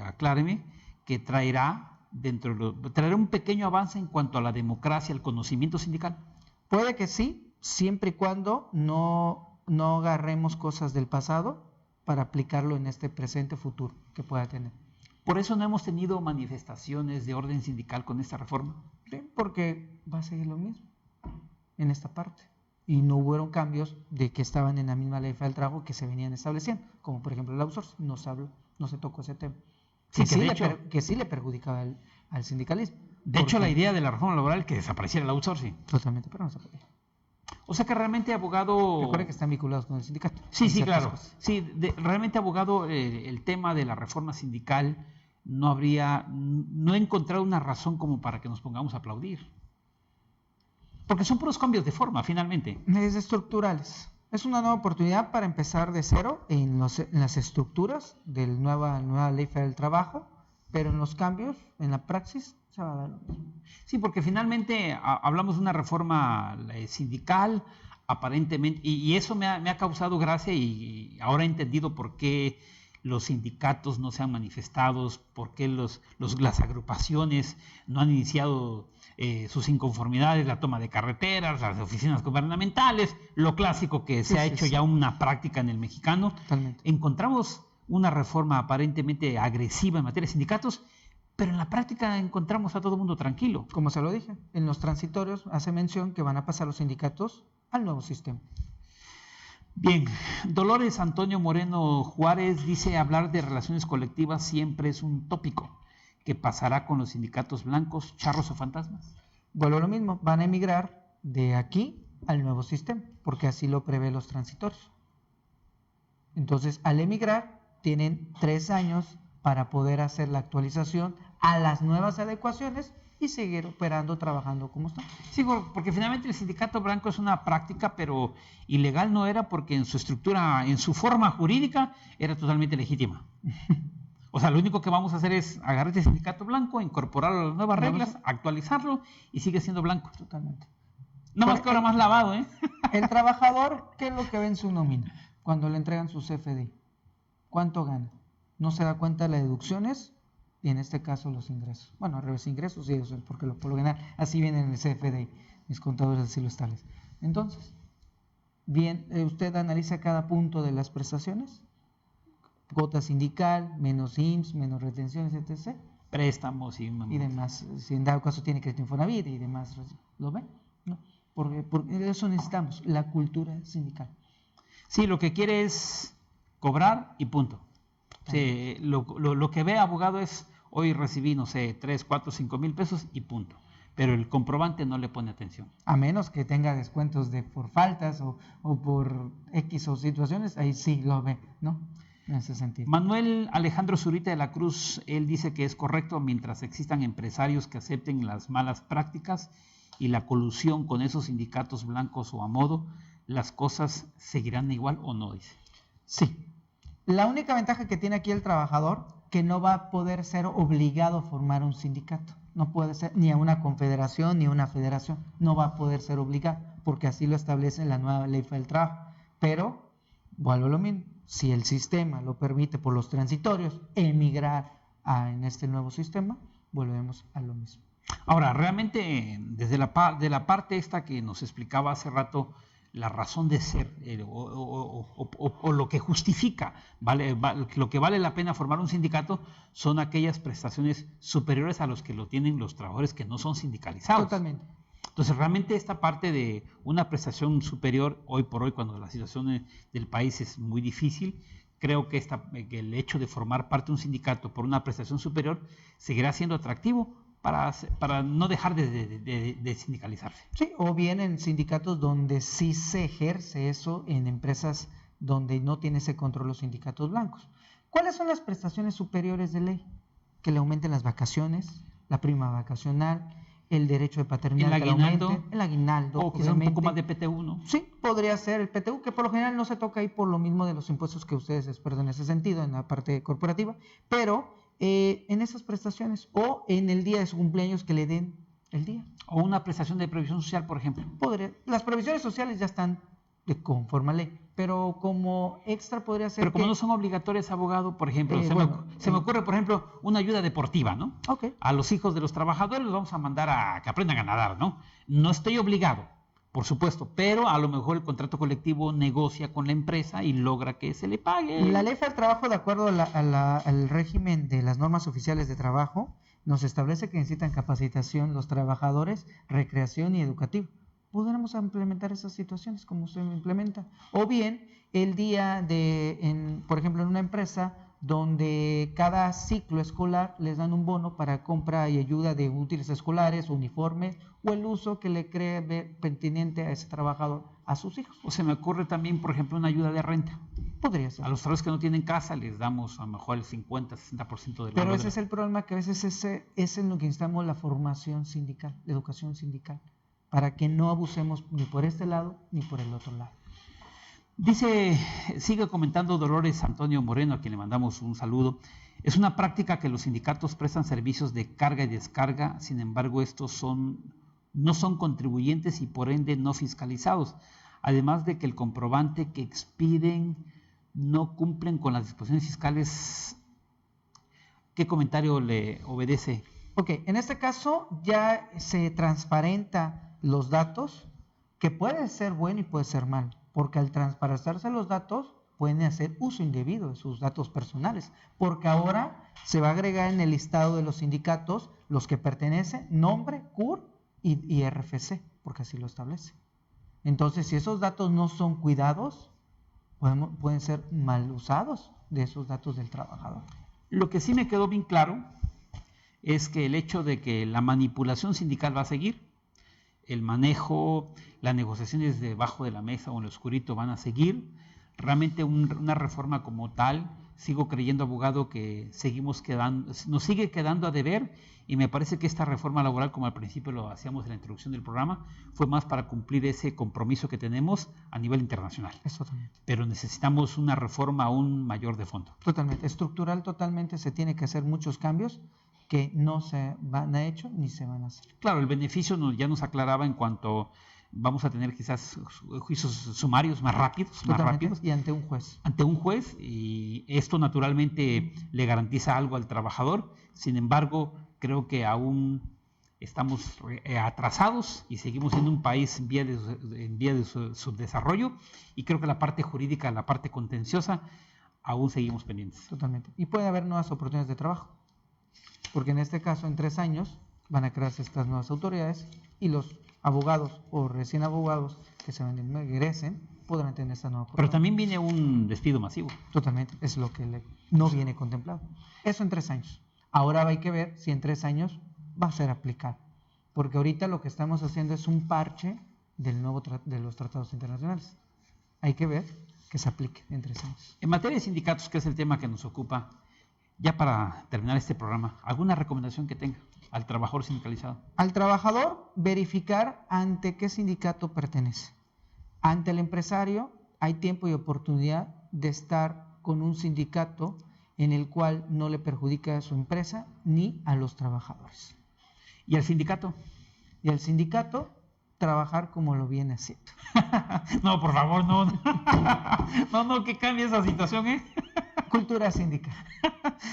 S1: acláreme, que traerá un pequeño avance en cuanto a la democracia, el conocimiento sindical.
S2: Puede que sí, siempre y cuando no agarremos cosas del pasado para aplicarlo en este presente futuro que pueda tener.
S1: Por eso no hemos tenido manifestaciones de orden sindical con esta reforma.
S2: Sí, porque va a seguir lo mismo en esta parte. Y no hubo cambios de que estaban en la misma ley del trabajo que se venían estableciendo, como por ejemplo el outsourcing, no se tocó ese tema.
S1: Sí,
S2: que sí le perjudicaba al sindicalismo.
S1: De hecho, la idea de la reforma laboral es que desapareciera el outsourcing.
S2: Totalmente, pero no se podía.
S1: O sea que realmente, abogado...
S2: Recuerde que están vinculados con el sindicato.
S1: Sí, claro. Sí, realmente, abogado, el tema de la reforma sindical no he encontrado una razón como para que nos pongamos a aplaudir. Porque son puros cambios de forma, finalmente.
S2: Es estructurales. Es una nueva oportunidad para empezar de cero en las estructuras de la nueva Ley Federal del Trabajo, pero en los cambios, en la praxis, se va a dar lo mismo.
S1: Sí, porque finalmente hablamos de una reforma sindical, aparentemente, y eso me ha causado gracia y ahora he entendido por qué los sindicatos no se han manifestado, por qué las agrupaciones no han iniciado sus inconformidades, la toma de carreteras, las oficinas gubernamentales, lo clásico que se ha hecho ya una práctica en el mexicano.
S2: Totalmente.
S1: Encontramos una reforma aparentemente agresiva en materia de sindicatos, pero en la práctica encontramos a todo el mundo tranquilo.
S2: Como se lo dije, en los transitorios hace mención que van a pasar los sindicatos al nuevo sistema.
S1: Bien, Dolores Antonio Moreno Juárez dice: hablar de relaciones colectivas siempre es un tópico. ¿Qué pasará con los sindicatos blancos, charros o fantasmas?
S2: Vuelvo a lo mismo, van a emigrar de aquí al nuevo sistema, porque así lo prevé los transitorios. Entonces, al emigrar, tienen 3 años para poder hacer la actualización a las nuevas adecuaciones y seguir operando, trabajando como están.
S1: Sí, porque finalmente el sindicato blanco es una práctica, pero ilegal no era, porque en su estructura, en su forma jurídica, era totalmente legítima. O sea, lo único que vamos a hacer es agarrar este sindicato blanco, incorporarlo a las nuevas reglas, actualizarlo y sigue siendo blanco.
S2: Totalmente.
S1: No más que ahora más lavado, ¿eh?
S2: El trabajador, ¿qué es lo que ve en su nómina cuando le entregan su CFDI? ¿Cuánto gana? No se da cuenta de las deducciones y en este caso los ingresos. Bueno, al revés, ingresos y eso, porque por lo general así viene en el CFDI. Mis contadores así lo establecen. Entonces, bien, usted analiza cada punto de las prestaciones. Cuota sindical, menos IMSS, menos retenciones, etc.
S1: Préstamos y
S2: demás. Si en dado caso tiene crédito Infonavit y demás, ¿lo ven? ¿No? Porque eso necesitamos, la cultura sindical.
S1: Sí, lo que quiere es cobrar y punto. Sí, lo que ve, abogado, es: hoy recibí, no sé, 3, 4, 5 mil pesos y punto. Pero el comprobante no le pone atención.
S2: A menos que tenga descuentos por faltas o por X o situaciones, ahí sí lo ve, ¿no? En ese sentido.
S1: Manuel Alejandro Zurita de la Cruz, él dice que es correcto mientras existan empresarios que acepten las malas prácticas y la colusión con esos sindicatos blancos o a modo, las cosas seguirán igual, ¿o no? Dice.
S2: Sí. La única ventaja que tiene aquí el trabajador, que no va a poder ser obligado a formar un sindicato. No puede ser ni a una confederación ni a una federación. No va a poder ser obligado, porque así lo establece la nueva Ley Federal del Trabajo. Pero, vuelvo a lo mismo. Si el sistema lo permite por los transitorios emigrar en este nuevo sistema, volvemos a lo mismo.
S1: Ahora, realmente, desde de la parte esta que nos explicaba hace rato, la razón de ser o lo que justifica, lo que vale la pena formar un sindicato, son aquellas prestaciones superiores a los que lo tienen los trabajadores que no son sindicalizados.
S2: Totalmente.
S1: Entonces, realmente esta parte de una prestación superior, hoy por hoy, cuando la situación del país es muy difícil, creo que que el hecho de formar parte de un sindicato por una prestación superior seguirá siendo atractivo para no dejar de sindicalizarse.
S2: Sí, o bien en sindicatos donde sí se ejerce eso, en empresas donde no tiene ese control los sindicatos blancos. ¿Cuáles son las prestaciones superiores de ley? Que le aumenten las vacaciones, la prima vacacional, el derecho de paternidad, el aguinaldo,
S1: o quizás un poco más de PTU, ¿no?
S2: Sí, podría ser el PTU, que por lo general no se toca ahí por lo mismo de los impuestos que ustedes expertos en ese sentido, en la parte corporativa, pero en esas prestaciones o en el día de su cumpleaños que le den el día.
S1: O una prestación de previsión social, por ejemplo.
S2: Las previsiones sociales ya están conforme a ley, pero como extra podría ser.
S1: Pero como no son obligatorias, abogado, por ejemplo, se me ocurre, por ejemplo, una ayuda deportiva, ¿no?
S2: Okay.
S1: A los hijos de los trabajadores los vamos a mandar a que aprendan a nadar, ¿no? No estoy obligado, por supuesto, pero a lo mejor el contrato colectivo negocia con la empresa y logra que se le pague.
S2: La ley del trabajo, de acuerdo al régimen de las normas oficiales de trabajo, nos establece que necesitan capacitación los trabajadores, recreación y educativo. Podremos implementar esas situaciones como usted lo implementa. O bien, el día por ejemplo, en una empresa donde cada ciclo escolar les dan un bono para compra y ayuda de útiles escolares, uniformes o el uso que le cree pertinente a ese trabajador, a sus hijos.
S1: O se me ocurre también, por ejemplo, una ayuda de renta.
S2: Podría ser.
S1: A los trabajadores que no tienen casa les damos a lo mejor el 50-60% del
S2: Pero ese es el problema, que a veces es en lo que necesitamos la formación sindical, la educación sindical, para que no abusemos ni por este lado ni por el otro lado.
S1: Sigue comentando Dolores Antonio Moreno, a quien le mandamos un saludo. Es una práctica que los sindicatos prestan servicios de carga y descarga, sin embargo estos no son contribuyentes y por ende no fiscalizados, además de que el comprobante que expiden no cumplen con las disposiciones fiscales. ¿Qué comentario le obedece?
S2: Ok, en este caso ya se transparenta los datos, que puede ser bueno y puede ser malo, porque al transparentarse los datos pueden hacer uso indebido de sus datos personales, porque ahora se va a agregar en el listado de los sindicatos los que pertenecen, nombre, CUR y RFC, porque así lo establece. Entonces, si esos datos no son cuidados, pueden ser mal usados de esos datos del trabajador.
S1: Lo que sí me quedó bien claro es que el hecho de que la manipulación sindical va a seguir, el manejo, las negociaciones debajo de la mesa o en lo oscurito van a seguir. Realmente una reforma como tal, sigo creyendo, abogado, que nos sigue quedando a deber, y me parece que esta reforma laboral, como al principio lo hacíamos en la introducción del programa, fue más para cumplir ese compromiso que tenemos a nivel internacional.
S2: Eso también.
S1: Pero necesitamos una reforma aún mayor de fondo.
S2: Totalmente, estructural, totalmente, se tiene que hacer muchos cambios que no se van a hecho ni se van a hacer.
S1: Claro, el beneficio ya nos aclaraba en cuanto vamos a tener quizás juicios sumarios más rápidos.
S2: Y ante un juez.
S1: Ante un juez, y esto naturalmente le garantiza algo al trabajador. Sin embargo, creo que aún estamos atrasados y seguimos siendo un país en vía de su desarrollo, y creo que la parte jurídica, la parte contenciosa, aún seguimos pendientes.
S2: Totalmente. Y puede haber nuevas oportunidades de trabajo, porque en este caso en 3 años van a crearse estas nuevas autoridades y los abogados o recién abogados que se ingresen podrán tener esta nueva oportunidad.
S1: Pero también viene un despido masivo.
S2: Totalmente, es lo que no viene contemplado. Eso en 3 años. Ahora hay que ver si en 3 años va a ser aplicado, porque ahorita lo que estamos haciendo es un parche de los tratados internacionales. Hay que ver que se aplique en 3 años.
S1: En materia de sindicatos, que es el tema que nos ocupa, ya para terminar este programa, ¿alguna recomendación que tenga al trabajador sindicalizado?
S2: Al trabajador, verificar ante qué sindicato pertenece. Ante el empresario, hay tiempo y oportunidad de estar con un sindicato en el cual no le perjudica a su empresa ni a los trabajadores.
S1: ¿Y al sindicato?
S2: Y al sindicato, trabajar como lo viene haciendo.
S1: No, por favor, no. No, que cambie esa situación, ¿eh?
S2: Cultura sindical.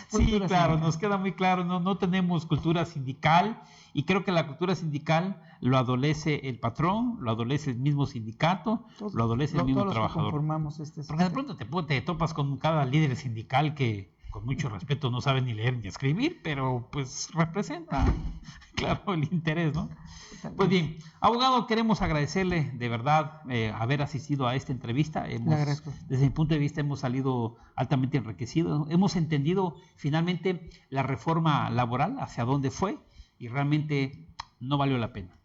S1: Sí, claro, nos queda muy claro, no tenemos cultura sindical, y creo que la cultura sindical lo adolece el patrón, lo adolece el mismo sindicato, lo adolece el mismo trabajador.
S2: Conformamos
S1: porque de pronto te topas con cada líder sindical que con mucho respeto, no sabe ni leer ni escribir, pero pues representa, claro, el interés, ¿no? Pues bien, abogado, queremos agradecerle de verdad haber asistido a esta entrevista.
S2: Le agradezco.
S1: Desde mi punto de vista hemos salido altamente enriquecidos, hemos entendido finalmente la reforma laboral, hacia dónde fue, y realmente no valió la pena.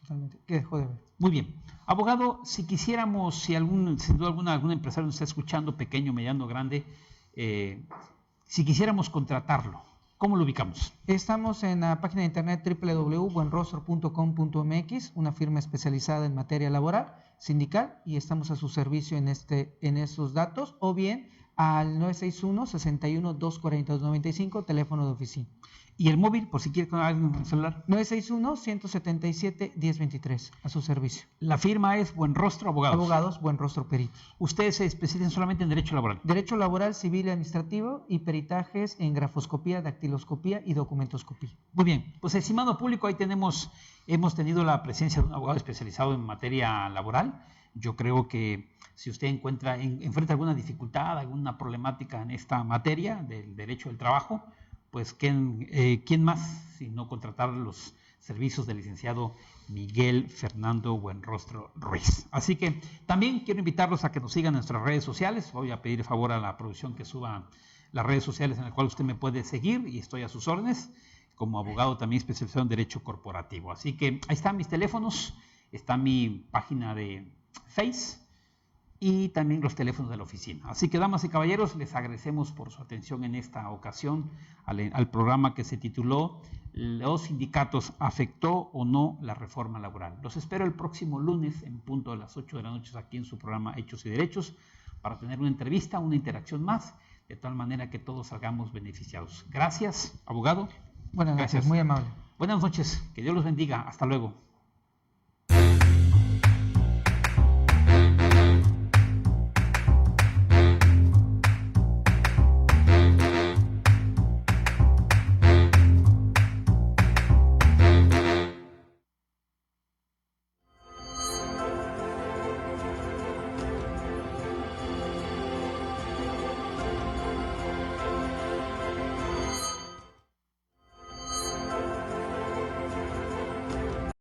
S2: Totalmente. ¿Qué dejó de ver?
S1: Muy bien. Abogado, si quisiéramos, si sin duda alguna, algún empresario nos está escuchando, pequeño, mediano, grande, si quisiéramos contratarlo, ¿cómo lo ubicamos? Estamos en la página de internet
S2: www.buenrostro.com.mx, una firma especializada en materia laboral, sindical, y estamos a su servicio en esos datos, o bien al 961-61-242-95, teléfono de oficina.
S1: ¿Y el móvil, por si quiere con alguien celular?
S2: 961-177-1023, a su servicio.
S1: La firma es Buenrostro Abogados.
S2: Abogados, Buenrostro Peritos.
S1: ¿Ustedes se especializan solamente en derecho laboral?
S2: Derecho laboral, civil y administrativo, y peritajes en grafoscopía, dactiloscopía y documentoscopía.
S1: Muy bien, pues estimado público, ahí hemos tenido la presencia de un abogado especializado en materia laboral. Yo creo que si usted enfrenta alguna dificultad, alguna problemática en esta materia del derecho del trabajo, pues ¿quién más sino contratar los servicios del licenciado Miguel Fernando Buenrostro Ruiz? Así que también quiero invitarlos a que nos sigan en nuestras redes sociales. Voy a pedir favor a la producción que suba las redes sociales en las cuales usted me puede seguir, y estoy a sus órdenes como abogado también especializado en derecho corporativo. Así que ahí están mis teléfonos, está mi página de Face y también los teléfonos de la oficina. Así que, damas y caballeros, les agradecemos por su atención en esta ocasión al programa que se tituló ¿Los sindicatos afectó o no la reforma laboral? Los espero el próximo lunes en punto de las 8 de la noche aquí en su programa Hechos y Derechos para tener una entrevista, una interacción más, de tal manera que todos salgamos beneficiados. Gracias, abogado.
S2: Buenas noches, muy amable.
S1: Buenas noches, que Dios los bendiga. Hasta luego.